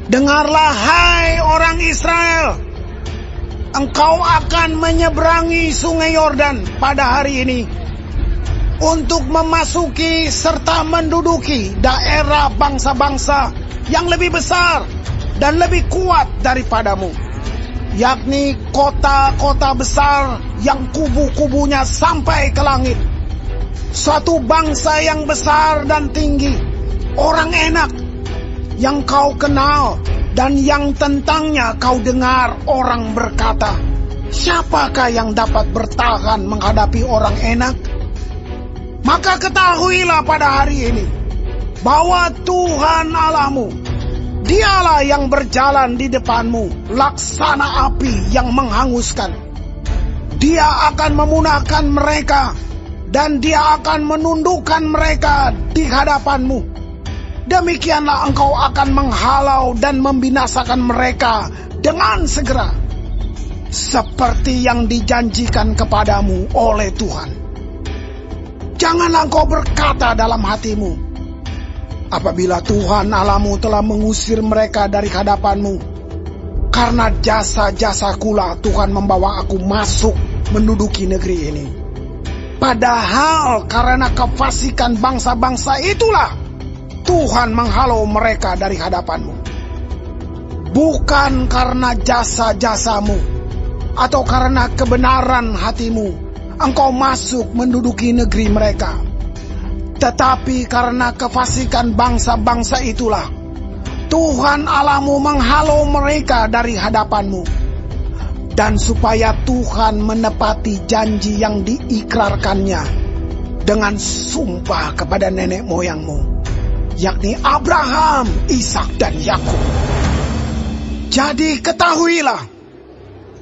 Dengarlah hai orang Israel, engkau akan menyeberangi sungai Yordan pada hari ini untuk memasuki serta menduduki daerah bangsa-bangsa yang lebih besar dan lebih kuat daripadamu, yakni kota-kota besar yang kubu-kubunya sampai ke langit. Suatu bangsa yang besar dan tinggi, orang enak, yang kau kenal dan yang tentangnya kau dengar orang berkata, siapakah yang dapat bertahan menghadapi orang enak? Maka ketahuilah pada hari ini bahwa Tuhan Allahmu, Dialah yang berjalan di depanmu laksana api yang menghanguskan. Dia akan memunahkan mereka dan Dia akan menundukkan mereka di hadapanmu. Demikianlah engkau akan menghalau dan membinasakan mereka dengan segera, seperti yang dijanjikan kepadamu oleh Tuhan. Janganlah engkau berkata dalam hatimu, apabila Tuhan Allahmu telah mengusir mereka dari hadapanmu, karena jasa-jasakulah Tuhan membawa aku masuk menduduki negeri ini. Padahal karena kefasikan bangsa-bangsa itulah Tuhan menghalau mereka dari hadapanmu. Bukan karena jasa-jasamu atau karena kebenaran hatimu engkau masuk menduduki negeri mereka, tetapi karena kefasikan bangsa-bangsa itulah Tuhan Allahmu menghalau mereka dari hadapanmu. Dan supaya Tuhan menepati janji yang diikrarkannya dengan sumpah kepada nenek moyangmu, yakni Abraham, Ishak, dan Yakub. Jadi ketahuilah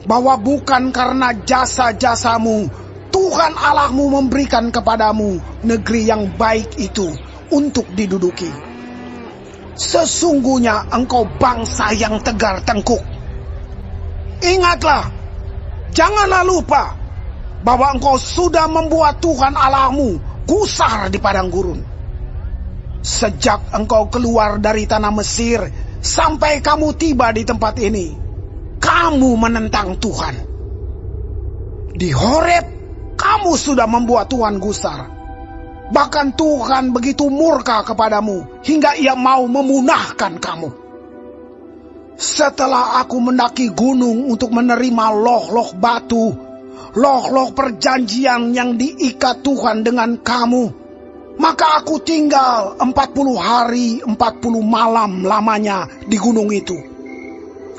bahwa bukan karena jasa-jasamu Tuhan Allahmu memberikan kepadamu negeri yang baik itu untuk diduduki. Sesungguhnya engkau bangsa yang tegar tengkuk. Ingatlah, janganlah lupa bahwa engkau sudah membuat Tuhan Allahmu gusar di padang gurun. Sejak engkau keluar dari tanah Mesir sampai kamu tiba di tempat ini, kamu menentang Tuhan. Di Horeb, kamu sudah membuat Tuhan gusar. Bahkan Tuhan begitu murka kepadamu hingga Ia mau memunahkan kamu. Setelah aku mendaki gunung untuk menerima loh-loh batu, loh-loh perjanjian yang diikat Tuhan dengan kamu, maka aku tinggal 40 hari 40 malam lamanya di gunung itu.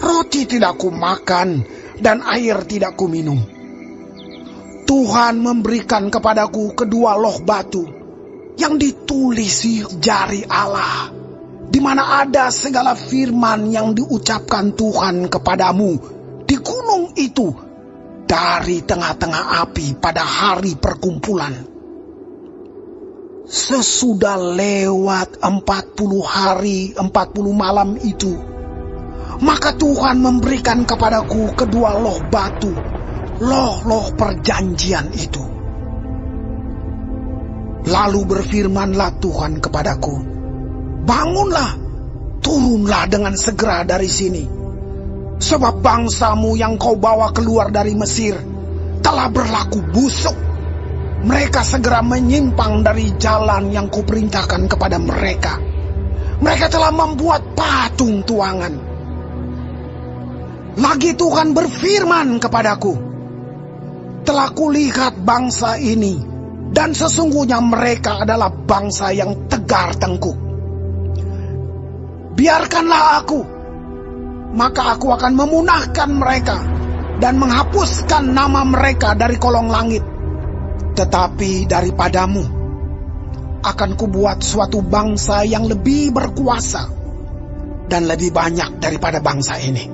Roti tidak kumakan dan air tidak kuminum. Tuhan memberikan kepadaku kedua loh batu yang ditulisi jari Allah, di mana ada segala firman yang diucapkan Tuhan kepadamu di gunung itu dari tengah-tengah api pada hari perkumpulan. Sesudah lewat 40 hari 40 malam itu, maka Tuhan memberikan kepadaku kedua loh batu, loh-loh perjanjian itu. Lalu berfirmanlah Tuhan kepadaku, bangunlah, turunlah dengan segera dari sini, sebab bangsamu yang kau bawa keluar dari Mesir telah berlaku busuk. Mereka segera menyimpang dari jalan yang kuperintahkan kepada mereka. Mereka telah membuat patung tuangan. Lagi Tuhan berfirman kepadaku, telah kulihat bangsa ini, dan sesungguhnya mereka adalah bangsa yang tegar tengkuk. Biarkanlah aku, maka aku akan memunahkan mereka dan menghapuskan nama mereka dari kolong langit. Tetapi daripadamu akan kubuat suatu bangsa yang lebih berkuasa dan lebih banyak daripada bangsa ini.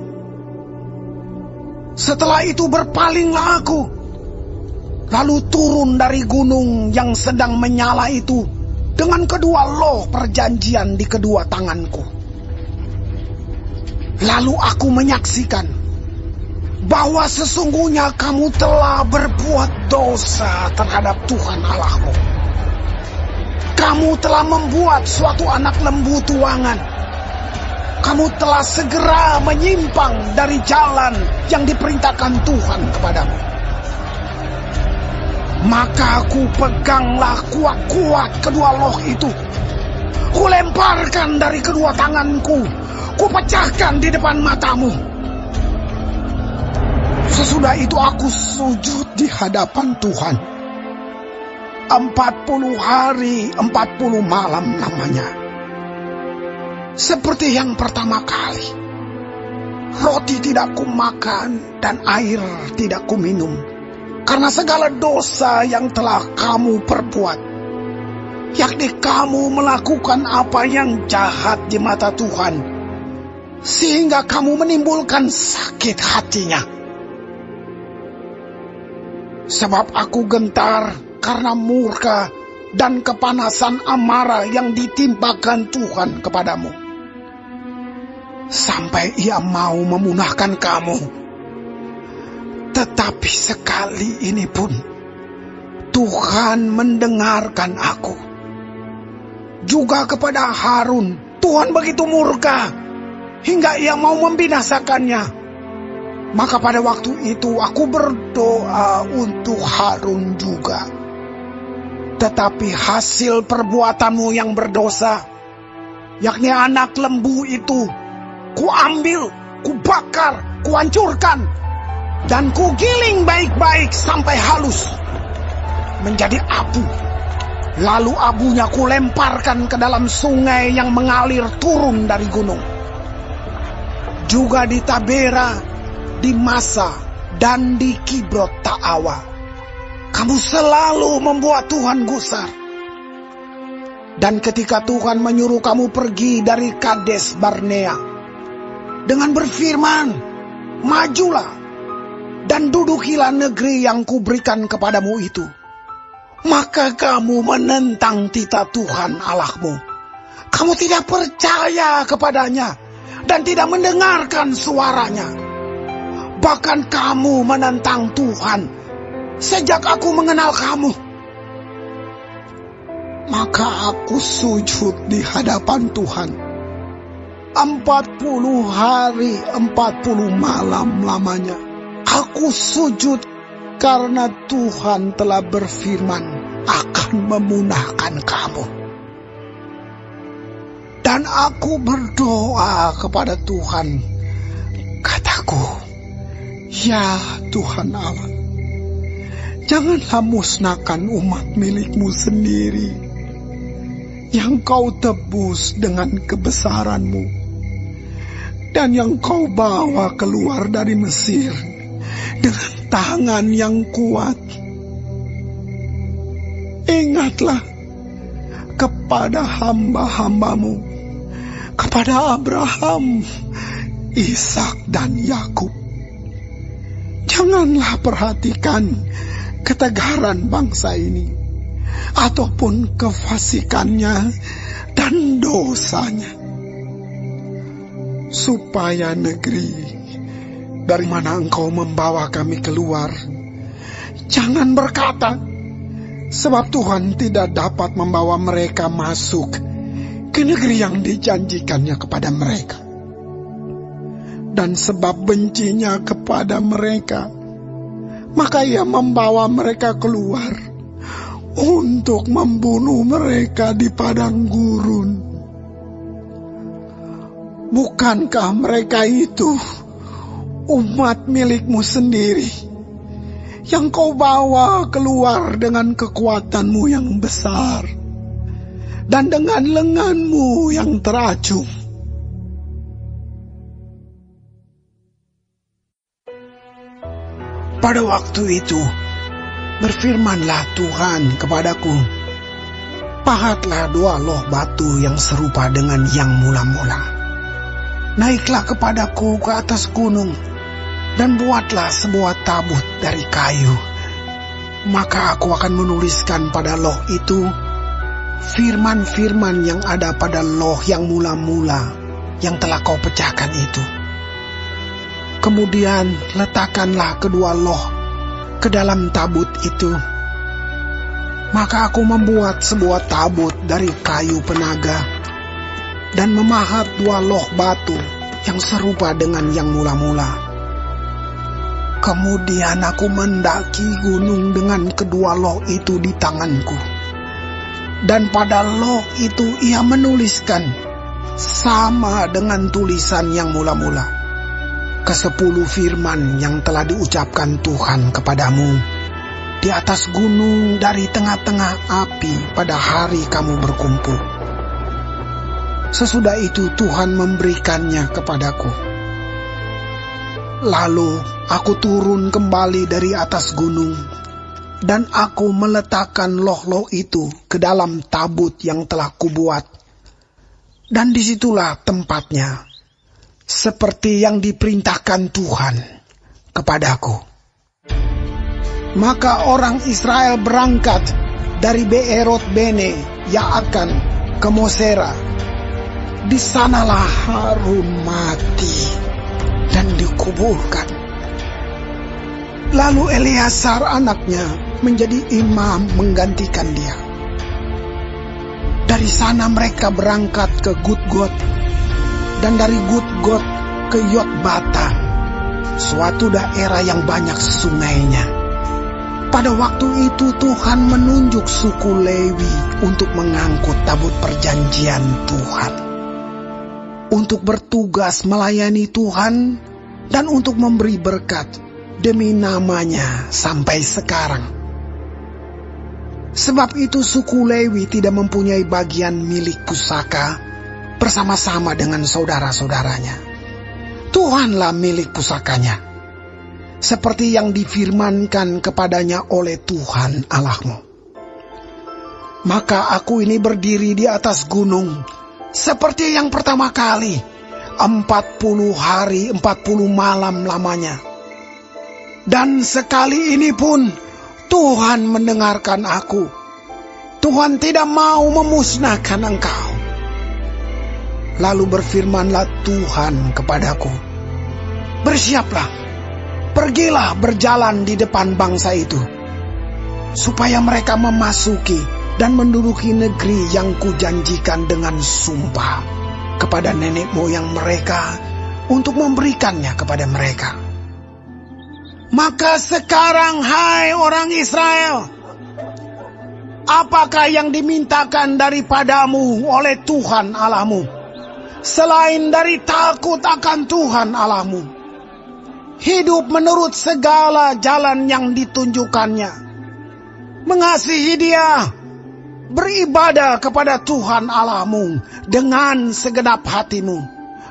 Setelah itu berpalinglah aku, lalu turun dari gunung yang sedang menyala itu dengan kedua loh perjanjian di kedua tanganku. Lalu aku menyaksikan bahwa sesungguhnya kamu telah berbuat dosa terhadap Tuhan Allahmu. Kamu telah membuat suatu anak lembu tuangan kamu telah segera menyimpang dari jalan yang diperintahkan Tuhan kepadamu. Maka aku peganglah kuat-kuat kedua loh itu. Kulemparkan dari kedua tanganku. Kupecahkan di depan matamu. Sesudah itu aku sujud di hadapan Tuhan. 40 hari 40 malam lamanya. Seperti yang pertama kali. Roti tidak kumakan dan air tidak kuminum. Karena segala dosa yang telah kamu perbuat. Yakni kamu melakukan apa yang jahat di mata Tuhan. Sehingga kamu menimbulkan sakit hatinya. Sebab aku gentar karena murka dan kepanasan amarah yang ditimpakan Tuhan kepadamu. Sampai ia mau memunahkan kamu. Tetapi sekali ini pun Tuhan mendengarkan aku. Juga kepada Harun Tuhan begitu murka hingga ia mau membinasakannya. Maka pada waktu itu aku berdoa untuk Harun juga. Tetapi hasil perbuatanmu yang berdosa, yakni anak lembu itu, kuambil, kubakar, kuhancurkan, dan kugiling baik-baik sampai halus, menjadi abu. Lalu abunya kulemparkan ke dalam sungai yang mengalir turun dari gunung. Juga di Tabera, di Masa, dan di Kibrot Ta'awa, kamu selalu membuat Tuhan gusar. Dan ketika Tuhan menyuruh kamu pergi dari Kades Barnea dengan berfirman, majulah dan dudukilah negeri yang kuberikan kepadamu itu, maka kamu menentang titah Tuhan Allahmu. Kamu tidak percaya kepadanya dan tidak mendengarkan suaranya. Bahkan kamu menentang Tuhan sejak aku mengenal kamu. Maka aku sujud di hadapan Tuhan 40 hari 40 malam lamanya. Aku sujud karena Tuhan telah berfirman akan memunahkan kamu. Dan aku berdoa kepada Tuhan. Kataku, ya Tuhan Allah, janganlah musnahkan umat milikmu sendiri yang kau tebus dengan kebesaranmu dan yang kau bawa keluar dari Mesir dengan tangan yang kuat. Ingatlah kepada hamba-hambamu, kepada Abraham, Ishak dan Yakub. Janganlah perhatikan ketegaran bangsa ini, ataupun kefasikannya dan dosanya. Supaya negeri dari mana engkau membawa kami keluar, jangan berkata, sebab Tuhan tidak dapat membawa mereka masuk ke negeri yang dijanjikannya kepada mereka. Dan sebab bencinya kepada mereka, maka ia membawa mereka keluar untuk membunuh mereka di padang gurun. Bukankah mereka itu umat milikmu sendiri, yang kau bawa keluar dengan kekuatanmu yang besar, dan dengan lenganmu yang teracung? Pada waktu itu, berfirmanlah Tuhan kepadaku, pahatlah 2 loh batu yang serupa dengan yang mula-mula. Naiklah kepadaku ke atas gunung, dan buatlah sebuah tabut dari kayu. Maka aku akan menuliskan pada loh itu firman-firman yang ada pada loh yang mula-mula yang telah kau pecahkan itu. Kemudian letakkanlah kedua loh ke dalam tabut itu. Maka aku membuat sebuah tabut dari kayu penaga. dan memahat 2 loh batu yang serupa dengan yang mula-mula. Kemudian aku mendaki gunung dengan kedua loh itu di tanganku. Dan pada loh itu ia menuliskan sama dengan tulisan yang mula-mula, ke-10 firman yang telah diucapkan Tuhan kepadamu di atas gunung dari tengah-tengah api pada hari kamu berkumpul. Sesudah itu Tuhan memberikannya kepadaku. Lalu aku turun kembali dari atas gunung, dan aku meletakkan loh-loh itu ke dalam tabut yang telah kubuat. Dan disitulah tempatnya, seperti yang diperintahkan Tuhan kepadaku. Maka orang Israel berangkat dari Beerot Bene Yaakan ke Mosera. Di sanalah Harun mati dan dikuburkan. Lalu Eleazar anaknya menjadi imam menggantikan dia. Dari sana mereka berangkat ke Gudgot, dan dari Gudgot ke Yotbata, suatu daerah yang banyak sungainya. Pada waktu itu Tuhan menunjuk suku Lewi untuk mengangkut tabut perjanjian Tuhan, untuk bertugas melayani Tuhan dan untuk memberi berkat demi namanya sampai sekarang. Sebab itu suku Lewi tidak mempunyai bagian milik pusaka bersama-sama dengan saudara-saudaranya. Tuhanlah milik pusakanya, seperti yang difirmankan kepadanya oleh Tuhan Allahmu. Maka aku ini berdiri di atas gunung, seperti yang pertama kali, 40 hari 40 malam lamanya. Dan sekali ini pun Tuhan mendengarkan aku. Tuhan tidak mau memusnahkan engkau. Lalu berfirmanlah Tuhan kepadaku, bersiaplah, pergilah berjalan di depan bangsa itu, supaya mereka memasuki dan menduduki negeri yang kujanjikan dengan sumpah kepada nenek moyang mereka untuk memberikannya kepada mereka. Maka sekarang, hai orang Israel, apakah yang dimintakan daripadamu oleh Tuhan Allahmu, selain dari takut akan Tuhan Allahmu, hidup menurut segala jalan yang ditunjukkannya, mengasihi Dia, beribadah kepada Tuhan Allahmu dengan segenap hatimu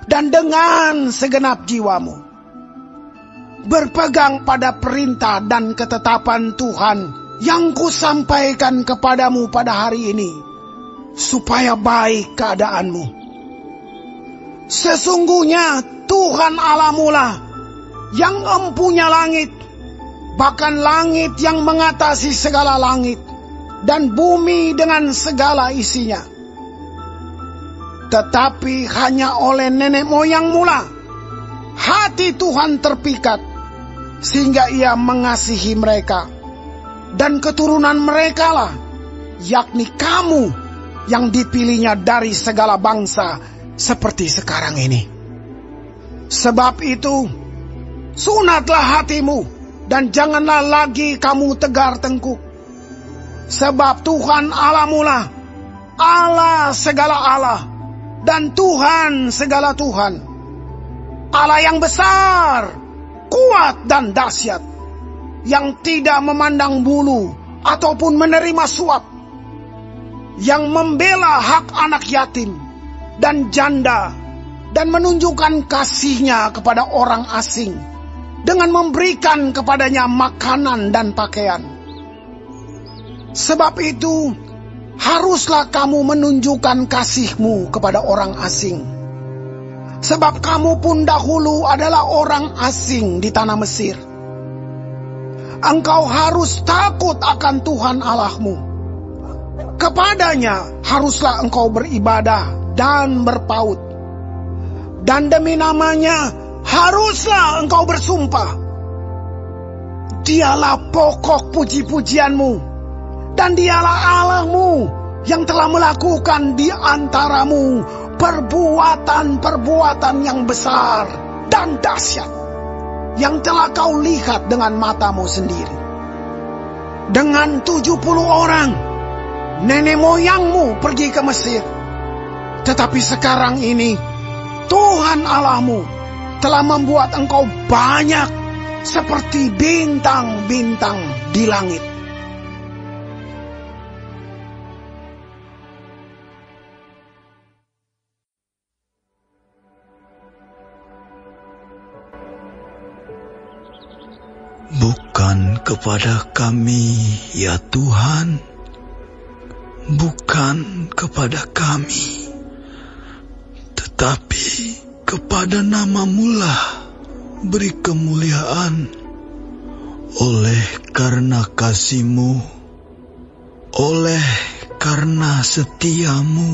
dan dengan segenap jiwamu, berpegang pada perintah dan ketetapan Tuhan yang kusampaikan kepadamu pada hari ini, supaya baik keadaanmu. Sesungguhnya Tuhan Allahmu lah yang empunya langit, bahkan langit yang mengatasi segala langit, dan bumi dengan segala isinya. Tetapi hanya oleh nenek moyangmu lah hati Tuhan terpikat, sehingga Ia mengasihi mereka, dan keturunan mereka lah, yakni kamu yang dipilihnya dari segala bangsa seperti sekarang ini. Sebab itu, sunatlah hatimu, dan janganlah lagi kamu tegar tengkuk. Sebab Tuhan Allahmu lah Allah segala Allah, dan Tuhan segala Tuhan, Allah yang besar, kuat dan dahsyat, yang tidak memandang bulu ataupun menerima suap, yang membela hak anak yatim dan janda, dan menunjukkan kasih-Nya kepada orang asing dengan memberikan kepadanya makanan dan pakaian. Sebab itu, haruslah kamu menunjukkan kasih-Mu kepada orang asing. Sebab kamu pun dahulu adalah orang asing di tanah Mesir. Engkau harus takut akan Tuhan Allahmu. Kepadanya haruslah engkau beribadah dan berpaut. Dan demi namanya haruslah engkau bersumpah. Dialah pokok puji-pujianmu, dan Dialah Allahmu yang telah melakukan di antaramu perbuatan-perbuatan yang besar dan dahsyat yang telah kau lihat dengan matamu sendiri. Dengan 70 orang, nenek moyangmu pergi ke Mesir. Tetapi sekarang ini, Tuhan Allahmu telah membuat engkau banyak seperti bintang-bintang di langit. Bukan kepada kami, ya Tuhan, bukan kepada kami, tetapi kepada nama-Mu lah beri kemuliaan, oleh karena kasih-Mu, oleh karena setia-Mu.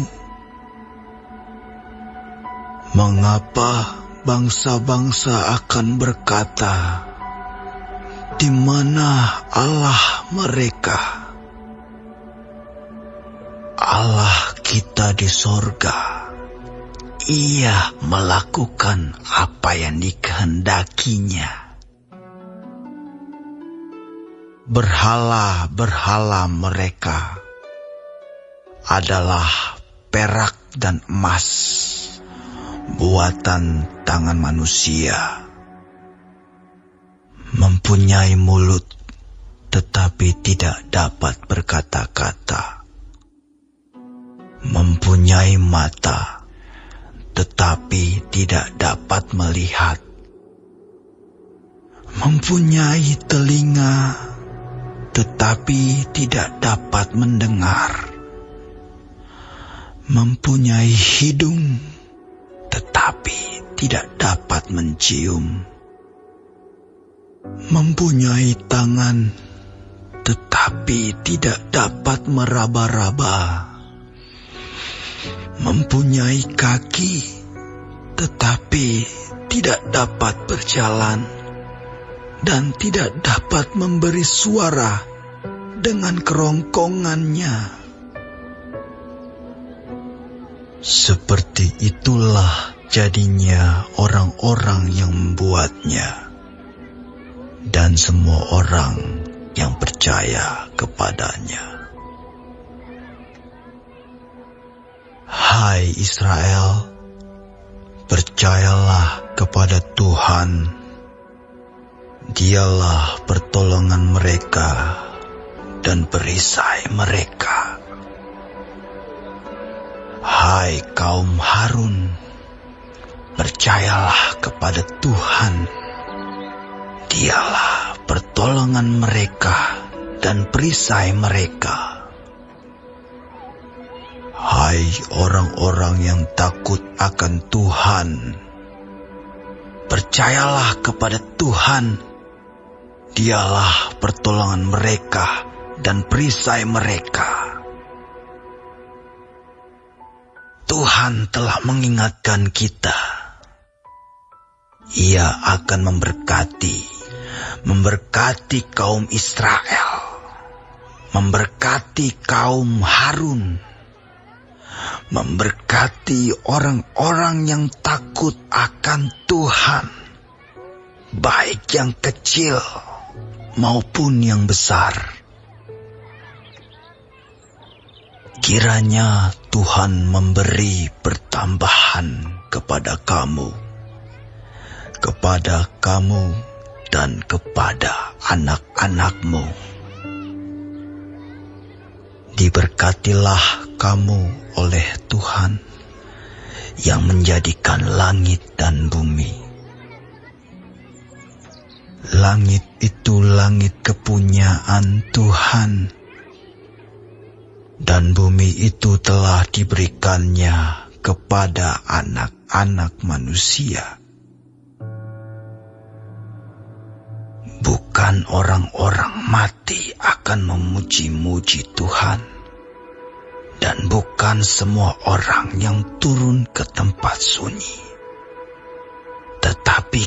Mengapa bangsa-bangsa akan berkata, di mana Allah mereka? Allah kita di sorga. Ia melakukan apa yang dikehendakinya. Berhala-berhala mereka adalah perak dan emas, buatan tangan manusia. Mempunyai mulut, tetapi tidak dapat berkata-kata. Mempunyai mata, tetapi tidak dapat melihat. Mempunyai telinga, tetapi tidak dapat mendengar. Mempunyai hidung, tetapi tidak dapat mencium. Mempunyai tangan, tetapi tidak dapat meraba-raba. Mempunyai kaki, tetapi tidak dapat berjalan, dan tidak dapat memberi suara dengan kerongkongannya. Seperti itulah jadinya orang-orang yang membuatnya, dan semua orang yang percaya kepadanya. Hai Israel, percayalah kepada Tuhan. Dialah pertolongan mereka dan perisai mereka. Hai kaum Harun, percayalah kepada Tuhan. Dialah pertolongan mereka dan perisai mereka. Hai orang-orang yang takut akan Tuhan, percayalah kepada Tuhan. Dialah pertolongan mereka dan perisai mereka. Tuhan telah mengingatkan kita. Ia akan memberkati kaum Israel, memberkati kaum Harun, memberkati orang-orang yang takut akan Tuhan, baik yang kecil maupun yang besar. Kiranya Tuhan memberi pertambahan kepada kamu dan kepada anak-anakmu. Diberkatilah kamu oleh Tuhan yang menjadikan langit dan bumi. Langit itu langit kepunyaan Tuhan, dan bumi itu telah diberikannya kepada anak-anak manusia. Bukan orang-orang mati akan memuji-muji Tuhan, dan bukan semua orang yang turun ke tempat sunyi. Tetapi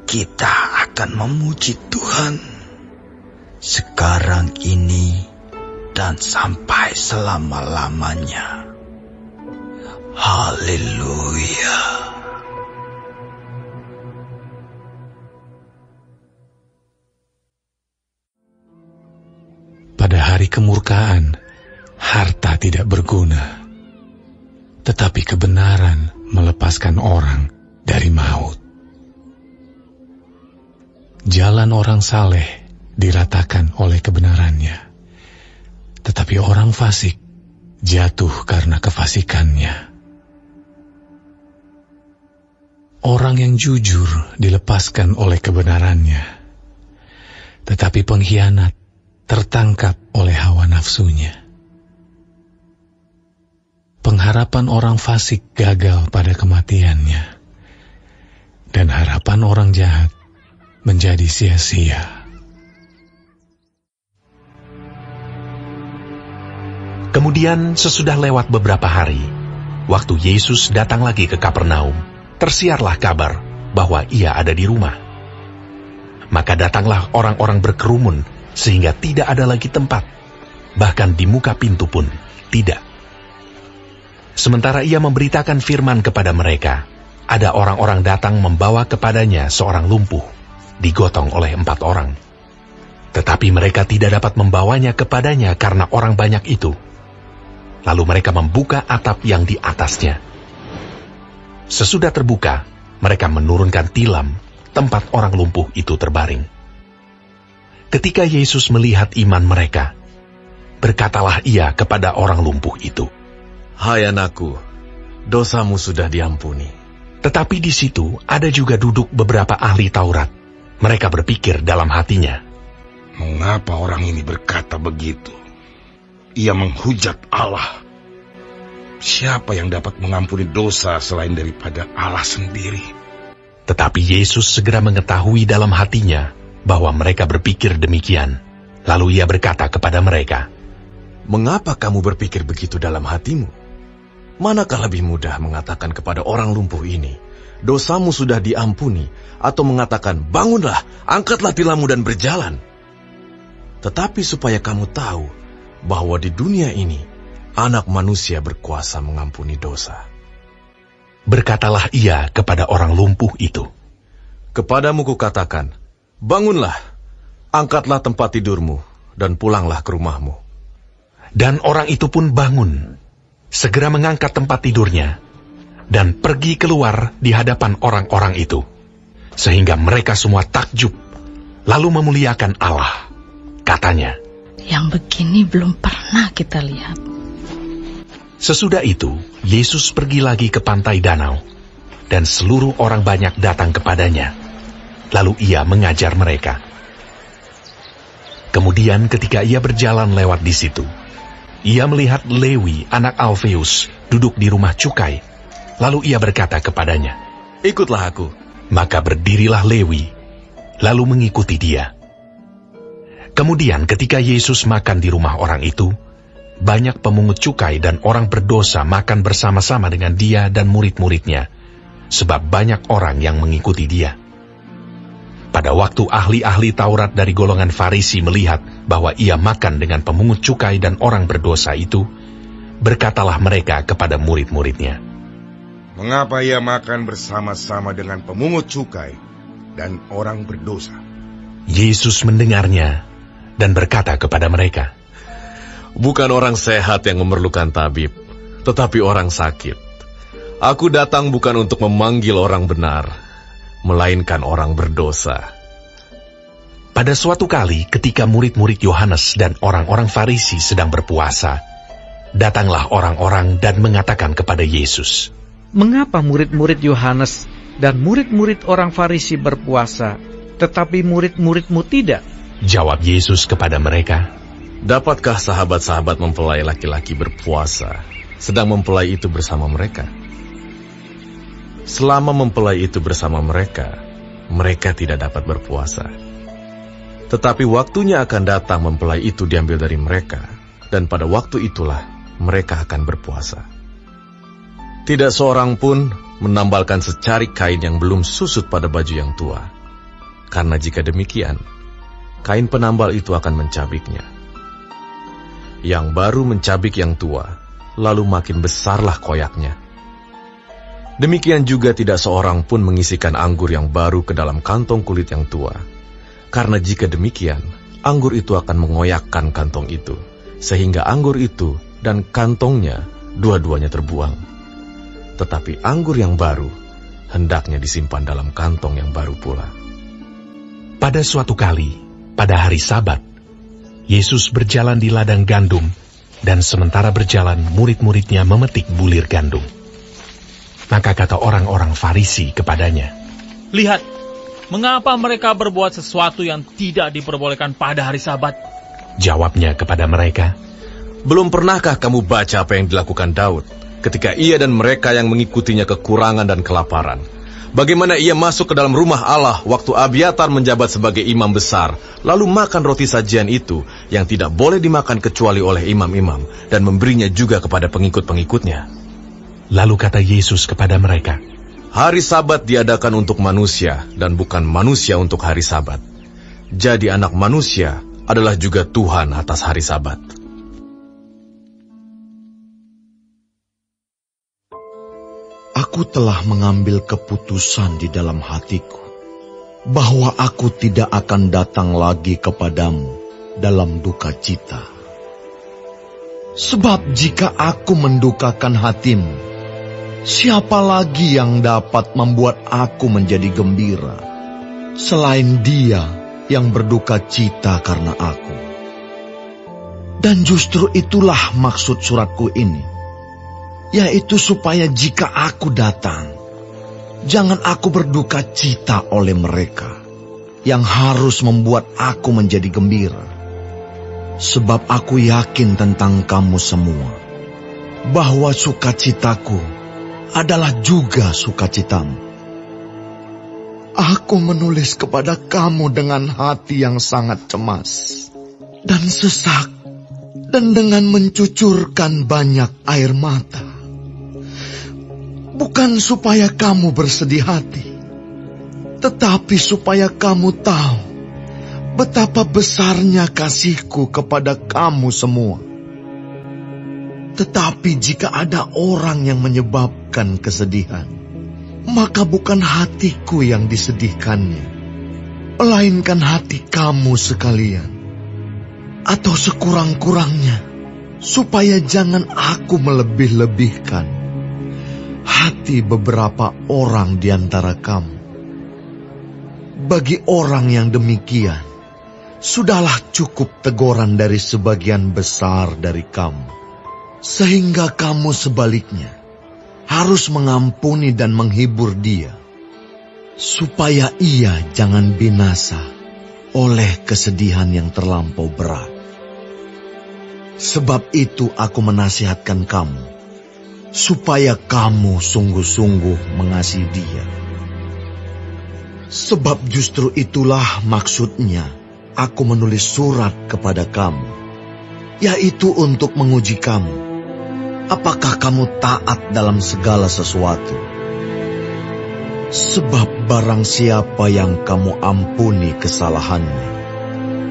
kita akan memuji Tuhan sekarang ini dan sampai selama-lamanya. Haleluya. Pada hari kemurkaan, harta tidak berguna, tetapi kebenaran melepaskan orang dari maut. Jalan orang saleh diratakan oleh kebenarannya, tetapi orang fasik jatuh karena kefasikannya. Orang yang jujur dilepaskan oleh kebenarannya, tetapi pengkhianat tertangkap oleh hawa nafsunya. Pengharapan orang fasik gagal pada kematiannya, dan harapan orang jahat menjadi sia-sia. Kemudian sesudah lewat beberapa hari, waktu Yesus datang lagi ke Kapernaum, tersiarlah kabar bahwa ia ada di rumah. Maka datanglah orang-orang berkerumun sehingga tidak ada lagi tempat, bahkan di muka pintu pun tidak. Sementara ia memberitakan firman kepada mereka, ada orang-orang datang membawa kepadanya seorang lumpuh, digotong oleh 4 orang. Tetapi mereka tidak dapat membawanya kepadanya karena orang banyak itu. Lalu mereka membuka atap yang di atasnya. Sesudah terbuka, mereka menurunkan tilam tempat orang lumpuh itu terbaring. Ketika Yesus melihat iman mereka, berkatalah ia kepada orang lumpuh itu, "Hai anakku, dosamu sudah diampuni." Tetapi di situ ada juga duduk beberapa ahli Taurat. Mereka berpikir dalam hatinya, "Mengapa orang ini berkata begitu? Ia menghujat Allah. Siapa yang dapat mengampuni dosa selain daripada Allah sendiri?" Tetapi Yesus segera mengetahui dalam hatinya bahwa mereka berpikir demikian. Lalu ia berkata kepada mereka, "Mengapa kamu berpikir begitu dalam hatimu? Manakah lebih mudah mengatakan kepada orang lumpuh ini, 'Dosamu sudah diampuni,' atau mengatakan, 'Bangunlah, angkatlah tilammu dan berjalan'? Tetapi supaya kamu tahu bahwa di dunia ini, Anak Manusia berkuasa mengampuni dosa." Berkatalah ia kepada orang lumpuh itu, "Kepadamu kukatakan, bangunlah, angkatlah tempat tidurmu, dan pulanglah ke rumahmu." Dan orang itu pun bangun, segera mengangkat tempat tidurnya, dan pergi keluar di hadapan orang-orang itu, sehingga mereka semua takjub, lalu memuliakan Allah. Katanya, "Yang begini belum pernah kita lihat." Sesudah itu, Yesus pergi lagi ke pantai danau, dan seluruh orang banyak datang kepadanya. Lalu ia mengajar mereka. Kemudian ketika ia berjalan lewat di situ, ia melihat Lewi, anak Alfeus, duduk di rumah cukai. Lalu ia berkata kepadanya, "Ikutlah aku." Maka berdirilah Lewi, lalu mengikuti dia. Kemudian ketika Yesus makan di rumah orang itu, banyak pemungut cukai dan orang berdosa makan bersama-sama dengan dia dan murid-muridnya, sebab banyak orang yang mengikuti dia. Pada waktu ahli-ahli Taurat dari golongan Farisi melihat bahwa ia makan dengan pemungut cukai dan orang berdosa itu, berkatalah mereka kepada murid-muridnya, "Mengapa ia makan bersama-sama dengan pemungut cukai dan orang berdosa?" Yesus mendengarnya dan berkata kepada mereka, "Bukan orang sehat yang memerlukan tabib, tetapi orang sakit. Aku datang bukan untuk memanggil orang benar, melainkan orang berdosa." Pada suatu kali ketika murid-murid Yohanes dan orang-orang Farisi sedang berpuasa, datanglah orang-orang dan mengatakan kepada Yesus, "Mengapa murid-murid Yohanes dan murid-murid orang Farisi berpuasa, tetapi murid-muridmu tidak?" Jawab Yesus kepada mereka, "Dapatkah sahabat-sahabat mempelai laki-laki berpuasa, sedang mempelai itu bersama mereka? Selama mempelai itu bersama mereka, mereka tidak dapat berpuasa. Tetapi waktunya akan datang mempelai itu diambil dari mereka, dan pada waktu itulah mereka akan berpuasa. Tidak seorang pun menambalkan secarik kain yang belum susut pada baju yang tua, karena jika demikian, kain penambal itu akan mencabiknya. Yang baru mencabik yang tua, lalu makin besarlah koyaknya, Demikian juga tidak seorang pun mengisikan anggur yang baru ke dalam kantong kulit yang tua. Karena jika demikian, anggur itu akan mengoyakkan kantong itu, sehingga anggur itu dan kantongnya dua-duanya terbuang. Tetapi anggur yang baru hendaknya disimpan dalam kantong yang baru pula. Pada suatu kali, pada hari Sabat, Yesus berjalan di ladang gandum, dan sementara berjalan murid-muridnya memetik bulir gandum. Maka kata orang-orang Farisi kepadanya, "Lihat, mengapa mereka berbuat sesuatu yang tidak diperbolehkan pada hari Sabat?" Jawabnya kepada mereka, Belum pernahkah kamu baca apa yang dilakukan Daud ketika ia dan mereka yang mengikutinya kekurangan dan kelaparan? Bagaimana ia masuk ke dalam rumah Allah waktu Abiatar menjabat sebagai imam besar, lalu makan roti sajian itu yang tidak boleh dimakan kecuali oleh imam-imam, dan memberinya juga kepada pengikut-pengikutnya. Lalu kata Yesus kepada mereka, Hari Sabat diadakan untuk manusia, dan bukan manusia untuk hari Sabat. Jadi anak manusia adalah juga Tuhan atas hari Sabat. Aku telah mengambil keputusan di dalam hatiku, bahwa aku tidak akan datang lagi kepadamu dalam duka cita. Sebab jika aku mendukakan hatimu, siapa lagi yang dapat membuat aku menjadi gembira, selain Dia yang berduka cita karena aku? Dan justru itulah maksud suratku ini, yaitu supaya jika aku datang, jangan aku berduka cita oleh mereka, yang harus membuat aku menjadi gembira. Sebab aku yakin tentang kamu semua, bahwa sukacitaku adalah juga sukacitamu. Aku menulis kepada kamu dengan hati yang sangat cemas dan sesak, dan dengan mencucurkan banyak air mata. Bukan supaya kamu bersedih hati, tetapi supaya kamu tahu betapa besarnya kasihku kepada kamu semua. Tetapi jika ada orang yang menyebabkan kesedihan, maka bukan hatiku yang disedihkannya, melainkan hati kamu sekalian. Atau sekurang-kurangnya, supaya jangan aku melebih-lebihkan hati beberapa orang di antara kamu. Bagi orang yang demikian, sudahlah cukup teguran dari sebagian besar dari kamu, sehingga kamu sebaliknya harus mengampuni dan menghibur dia, supaya ia jangan binasa oleh kesedihan yang terlampau berat. Sebab itu aku menasihatkan kamu, supaya kamu sungguh-sungguh mengasihi dia. Sebab justru itulah maksudnya aku menulis surat kepada kamu, yaitu untuk menguji kamu, apakah kamu taat dalam segala sesuatu. Sebab barang siapa yang kamu ampuni kesalahannya,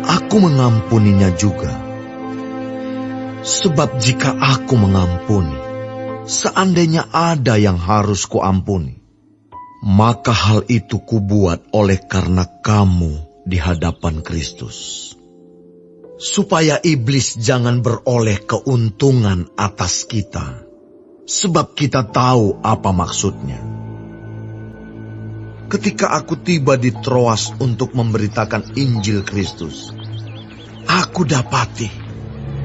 aku mengampuninya juga. Sebab jika aku mengampuni, seandainya ada yang harus kuampuni, maka hal itu kubuat oleh karena kamu di hadapan Kristus, supaya iblis jangan beroleh keuntungan atas kita, sebab kita tahu apa maksudnya. Ketika aku tiba di Troas untuk memberitakan Injil Kristus, aku dapati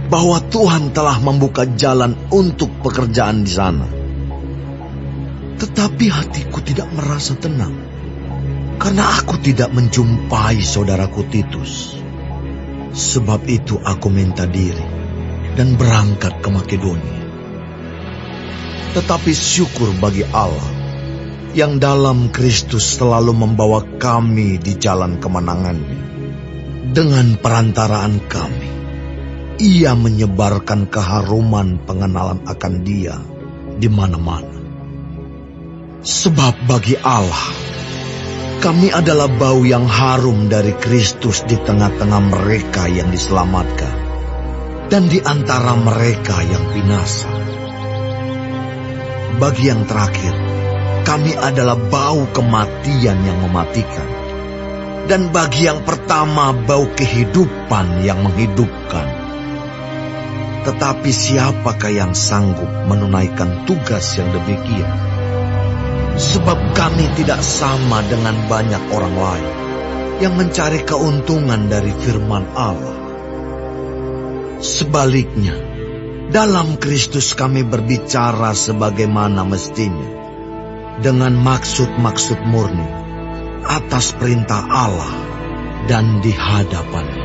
bahwa Tuhan telah membuka jalan untuk pekerjaan di sana. Tetapi hatiku tidak merasa tenang, karena aku tidak menjumpai saudaraku Titus. Sebab itu aku minta diri dan berangkat ke Makedonia. Tetapi syukur bagi Allah, yang dalam Kristus selalu membawa kami di jalan kemenangannya. Dengan perantaraan kami, Ia menyebarkan keharuman pengenalan akan Dia di mana-mana. Sebab bagi Allah, kami adalah bau yang harum dari Kristus di tengah-tengah mereka yang diselamatkan dan di antara mereka yang binasa. Bagi yang terakhir, kami adalah bau kematian yang mematikan, dan bagi yang pertama bau kehidupan yang menghidupkan. Tetapi siapakah yang sanggup menunaikan tugas yang demikian? Sebab kami tidak sama dengan banyak orang lain yang mencari keuntungan dari firman Allah. Sebaliknya, dalam Kristus kami berbicara sebagaimana mestinya, dengan maksud-maksud murni, atas perintah Allah dan di hadapan